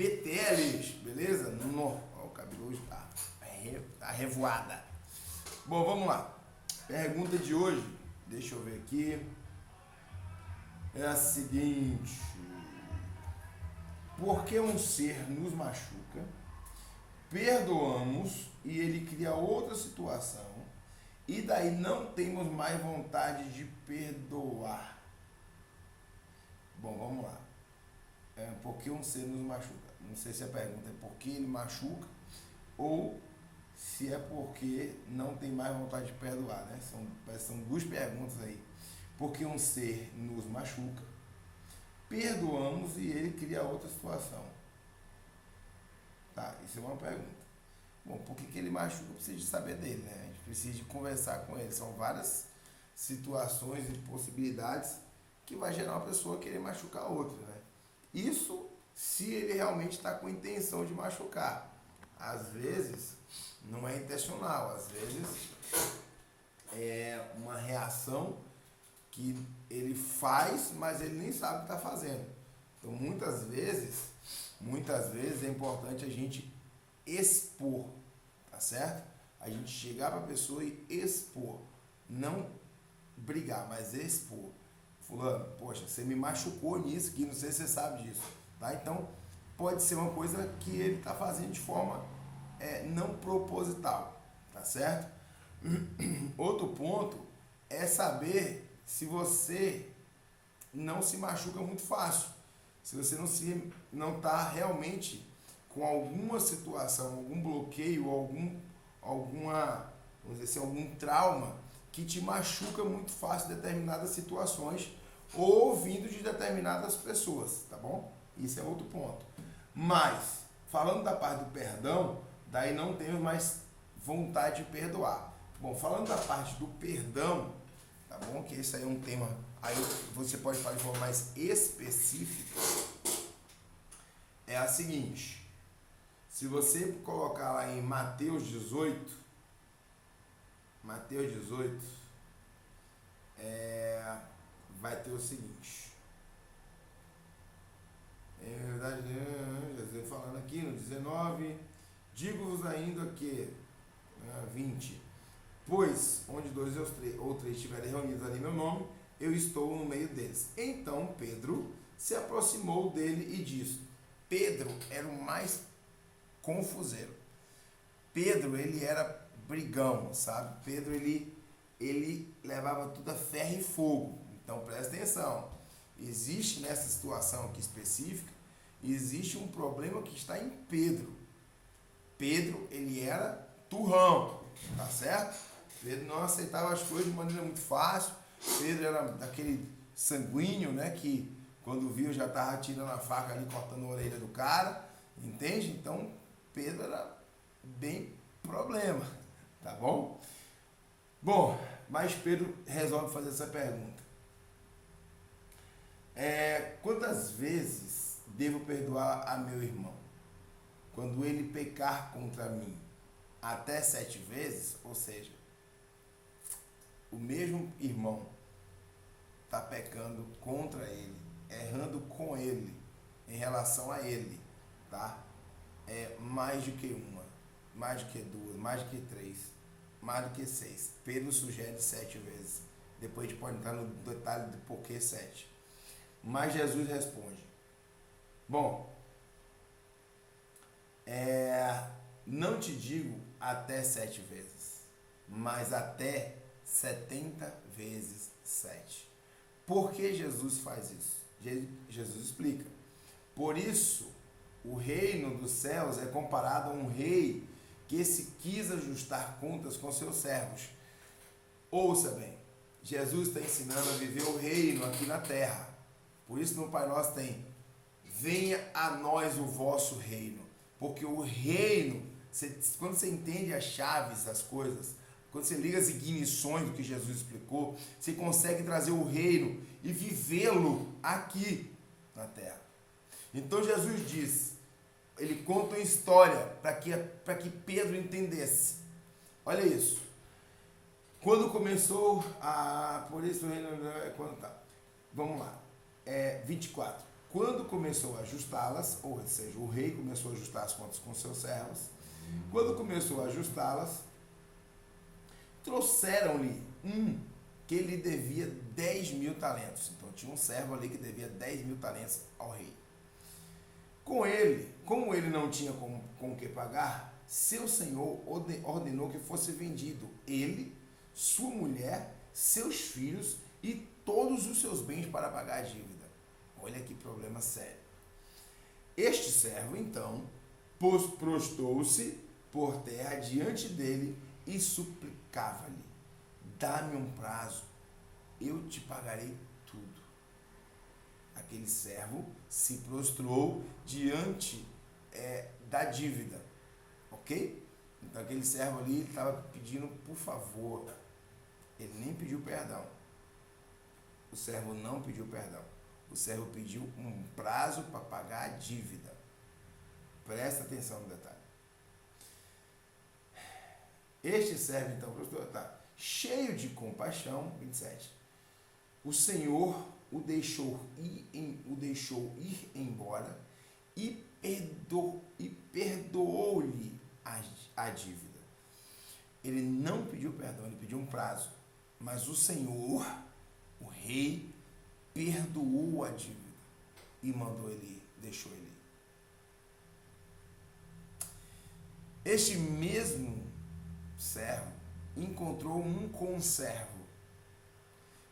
BTLs, beleza? Ó, o cabelo hoje tá revoada. Bom, vamos lá. Pergunta de hoje, deixa eu ver aqui. É a seguinte: por que um ser nos machuca, perdoamos e ele cria outra situação e daí não temos mais vontade de perdoar? Bom, vamos lá. Por que um ser nos machuca? Não sei se a pergunta é por que ele machuca ou se é porque não tem mais vontade de perdoar, né? São duas perguntas aí. Por que um ser nos machuca, perdoamos e ele cria outra situação? Tá, isso é uma pergunta. Bom, por que ele machuca? Precisa de saber dele, né? A gente precisa de conversar com ele. São várias situações e possibilidades que vai gerar uma pessoa querer machucar a outra, né? Isso se ele realmente está com a intenção de machucar. Às vezes não é intencional, às vezes é uma reação que ele faz, mas ele nem sabe o que está fazendo. Então muitas vezes é importante a gente expor, tá certo? A gente chegar para a pessoa e expor, não brigar, mas expor. Fulano, poxa, você me machucou nisso aqui, não sei se você sabe disso, tá? Então, pode ser uma coisa que ele está fazendo de forma não proposital, tá certo? Outro ponto é saber se você não se machuca muito fácil, se você não está realmente com alguma situação, algum bloqueio, alguma, vamos dizer assim, algum trauma que te machuca muito fácil em determinadas situações ou vindo de determinadas pessoas, tá bom? Isso é outro ponto. Mas, falando da parte do perdão, daí não temos mais vontade de perdoar. Bom, falando da parte do perdão, tá bom? Que esse aí é um tema, aí você pode falar de forma mais específica. É a seguinte: se você colocar lá em Mateus 18, vai ter o seguinte. É verdade, Jesus falando aqui no 19, digo-vos ainda que, 20, pois onde dois ou três estiverem reunidos ali em meu nome, eu estou no meio deles. Então Pedro se aproximou dele e disse. Pedro era o mais confuseiro. Pedro, ele era brigão, sabe? Pedro, ele levava tudo a ferro e fogo. Então presta atenção. Existe nessa situação aqui específica, existe um problema que está em Pedro. Pedro, ele era turrão, tá certo? Pedro não aceitava as coisas de maneira muito fácil. Pedro era daquele sanguíneo, né? Que quando viu já estava tirando a faca ali, cortando a orelha do cara. Entende? Então, Pedro era bem problema, tá bom? Bom, mas Pedro resolve fazer essa pergunta. Quantas vezes devo perdoar a meu irmão? Quando ele pecar contra mim? Até 7 vezes? Ou seja, o mesmo irmão está pecando contra ele, errando com ele, em relação a ele, tá? Mais do que uma, mais do que duas, mais do que 3, mais do que 6. Pedro sugere 7 vezes. Depois a gente pode entrar no detalhe do porquê 7. Mas Jesus responde: bom, não te digo até 7 vezes, mas até 70 vezes 7. Por que Jesus faz isso? Jesus explica. Por isso, o reino dos céus é comparado a um rei que se quis ajustar contas com seus servos. Ouça bem, Jesus está ensinando a viver o reino aqui na terra. Por isso no Pai Nosso tem: venha a nós o vosso reino. Porque o reino, quando você entende as chaves das coisas, quando você liga as ignições do que Jesus explicou, você consegue trazer o reino e vivê-lo aqui na terra. Então Jesus diz, ele conta uma história para que Pedro entendesse. Olha isso. Quando começou a... Por isso o reino... Vamos lá. 24. Quando começou a ajustá-las, ou seja, o rei começou a ajustar as contas com seus servos, quando começou a ajustá-las, trouxeram-lhe um que lhe devia 10.000 talentos. Então tinha um servo ali que devia 10.000 talentos ao rei. Como ele não tinha com o que pagar, seu senhor ordenou que fosse vendido ele, sua mulher, seus filhos e todos os seus bens para pagar a dívida. Olha que problema sério. Este servo, então, prostrou-se por terra diante dele e suplicava-lhe: dá-me um prazo, eu te pagarei tudo. Aquele servo se prostrou diante da dívida, ok? Então aquele servo ali estava pedindo por favor, ele nem pediu perdão. O servo não pediu perdão. O servo pediu um prazo para pagar a dívida. Presta atenção no detalhe. Este servo, então, cheio de compaixão, 27, o Senhor o deixou ir embora e perdoou-lhe a dívida. Ele não pediu perdão, ele pediu um prazo. Mas o Senhor, o rei, perdoou a dívida e deixou ele. Este mesmo servo encontrou um conservo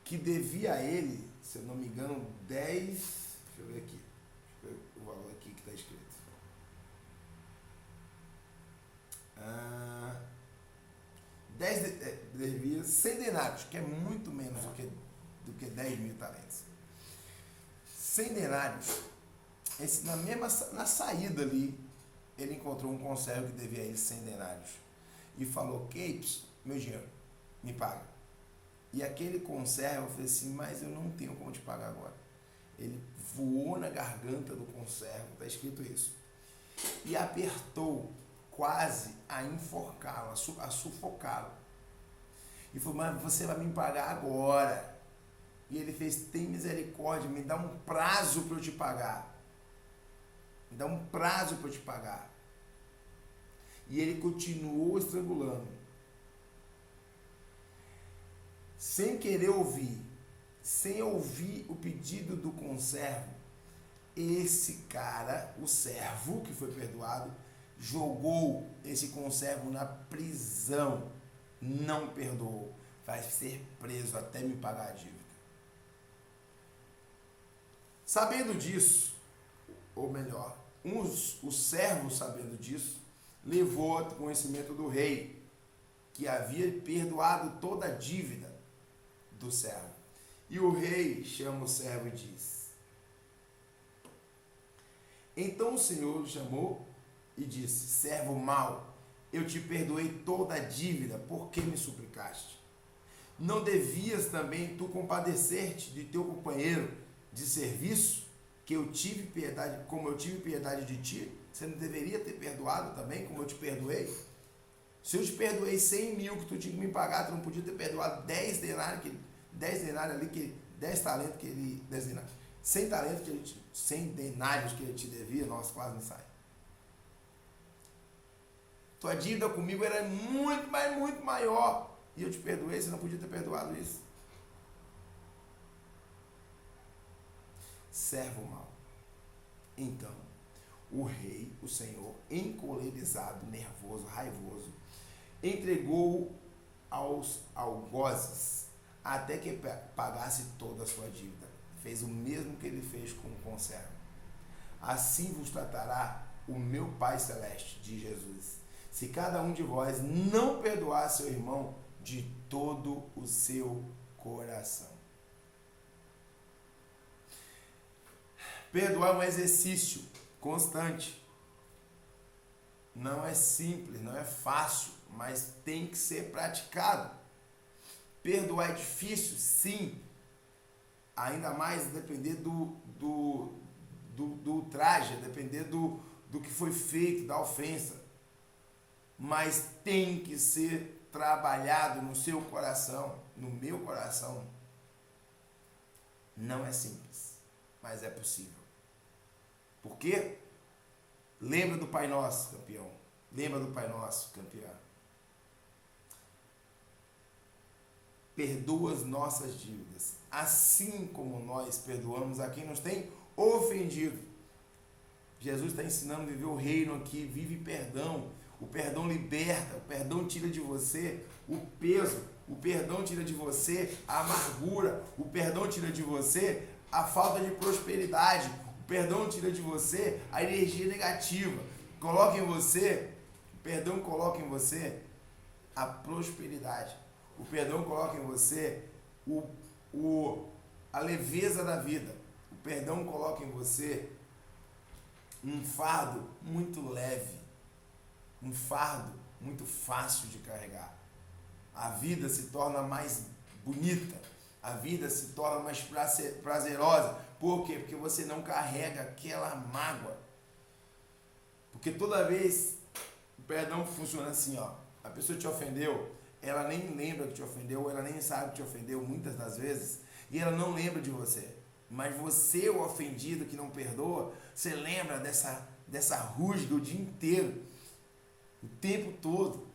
que devia a ele, se eu não me engano, 10. Deixa eu ver aqui. Deixa eu ver o valor aqui que está escrito. Devia 100 denários, que é muito menos do que 10.000 talentos. 100 denários. Na saída ali, ele encontrou um conservo que devia a ele 100 denários. E falou: Capes, meu dinheiro, me paga. E aquele conservo falou assim: mas eu não tenho como te pagar agora. Ele voou na garganta do conservo, está escrito isso, e apertou, quase a enforcá-lo, a sufocá-lo. E falou: mas você vai me pagar agora. E ele fez: tem misericórdia, me dá um prazo para eu te pagar. Me dá um prazo para eu te pagar. E ele continuou estrangulando. Sem querer ouvir, sem ouvir o pedido do conservo, esse cara, o servo que foi perdoado, jogou esse conservo na prisão. Não perdoou. Vai ser preso até me pagar a dívida. Sabendo disso, ou melhor, o servo, sabendo disso, levou ao conhecimento do rei, que havia perdoado toda a dívida do servo. E o rei chama o servo e diz: então o Senhor o chamou e disse: servo mau, eu te perdoei toda a dívida, por que me suplicaste? Não devias também tu compadecer-te de teu companheiro de serviço, que eu tive piedade, como eu tive piedade de ti? Você não deveria ter perdoado também, como eu te perdoei? Se eu te perdoei 100.000 que tu tinha que me pagar, tu não podia ter perdoado 10 denários, 10 denários ali, 10 talentos que ele, 10 denários, 100 talentos que ele, 100 denários que ele te devia. Nossa, quase não sai. Tua dívida comigo era muito, mas muito maior, e eu te perdoei, você não podia ter perdoado isso. Servo mau. Então, o rei, o Senhor, encolerizado, nervoso, raivoso, entregou-o aos algozes até que pagasse toda a sua dívida. Fez o mesmo que ele fez com o conservo. Assim vos tratará o meu Pai Celeste, diz Jesus, se cada um de vós não perdoar seu irmão de todo o seu coração. Perdoar é um exercício constante. Não é simples, não é fácil, mas tem que ser praticado. Perdoar é difícil, sim. Ainda mais depender do ultraje, depender do que foi feito, da ofensa. Mas tem que ser trabalhado no seu coração, no meu coração. Não é simples, mas é possível. Por quê? Lembra do Pai Nosso, campeão. Lembra do Pai Nosso, campeão. Perdoa as nossas dívidas, assim como nós perdoamos a quem nos tem ofendido. Jesus está ensinando a viver o reino aqui, vive perdão. O perdão liberta, o perdão tira de você o peso, o perdão tira de você a amargura, o perdão tira de você a falta de prosperidade, o perdão tira de você a energia negativa. Coloca em você, o perdão coloca em você a prosperidade. O perdão coloca em você a leveza da vida. O perdão coloca em você um fardo muito leve, um fardo muito fácil de carregar. A vida se torna mais bonita, a vida se torna mais prazerosa. Por quê? Porque você não carrega aquela mágoa. Porque toda vez o perdão funciona assim, ó. A pessoa te ofendeu, ela nem lembra que te ofendeu, ela nem sabe que te ofendeu muitas das vezes, e ela não lembra de você. Mas você, o ofendido que não perdoa, você lembra dessa rusga o dia inteiro, o tempo todo.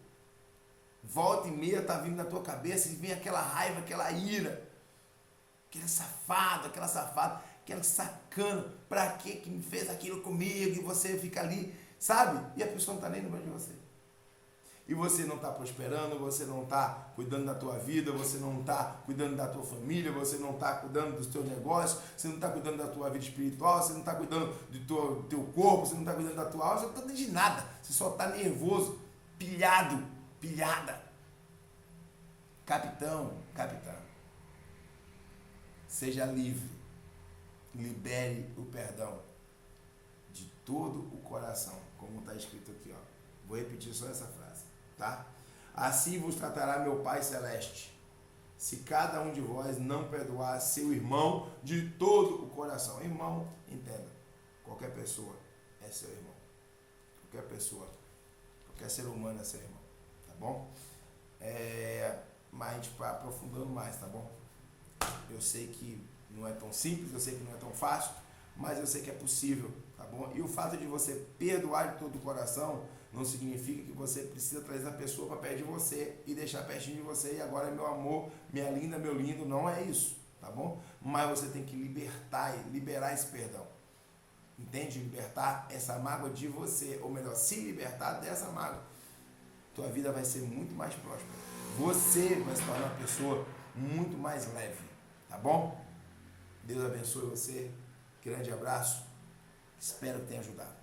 Volta e meia tá vindo na tua cabeça e vem aquela raiva, aquela ira, aquele safado, aquela safada, aquela sacana, pra que me fez aquilo comigo? E você fica ali, sabe? E a pessoa não tá nem lembrando de você. E você não está prosperando, você não está cuidando da tua vida, você não está cuidando da tua família, você não está cuidando dos teus negócios, você não está cuidando da tua vida espiritual, você não está cuidando do teu corpo, você não está cuidando da tua alma, você não está cuidando de nada. Você só está nervoso, pilhada. Capitão, seja livre, libere o perdão de todo o coração, como está escrito aqui, ó. Vou repetir só essa frase, tá? Assim vos tratará meu Pai Celeste, se cada um de vós não perdoar seu irmão de todo o coração. Irmão, entenda, qualquer pessoa é seu irmão. Qualquer pessoa, qualquer ser humano é seu irmão, tá bom? Mas a gente vai aprofundando mais, tá bom? Eu sei que não é tão simples, eu sei que não é tão fácil, mas eu sei que é possível, tá bom? E o fato de você perdoar de todo o coração não significa que você precisa trazer a pessoa para perto de você e deixar pertinho de você e agora é meu amor, minha linda, meu lindo, não é isso, tá bom? Mas você tem que liberar esse perdão, entende? Libertar essa mágoa de você, ou melhor, se libertar dessa mágoa. Tua vida vai ser muito mais próspera. Você vai se tornar uma pessoa muito mais leve, tá bom? Deus abençoe você, grande abraço, espero que tenha ajudado.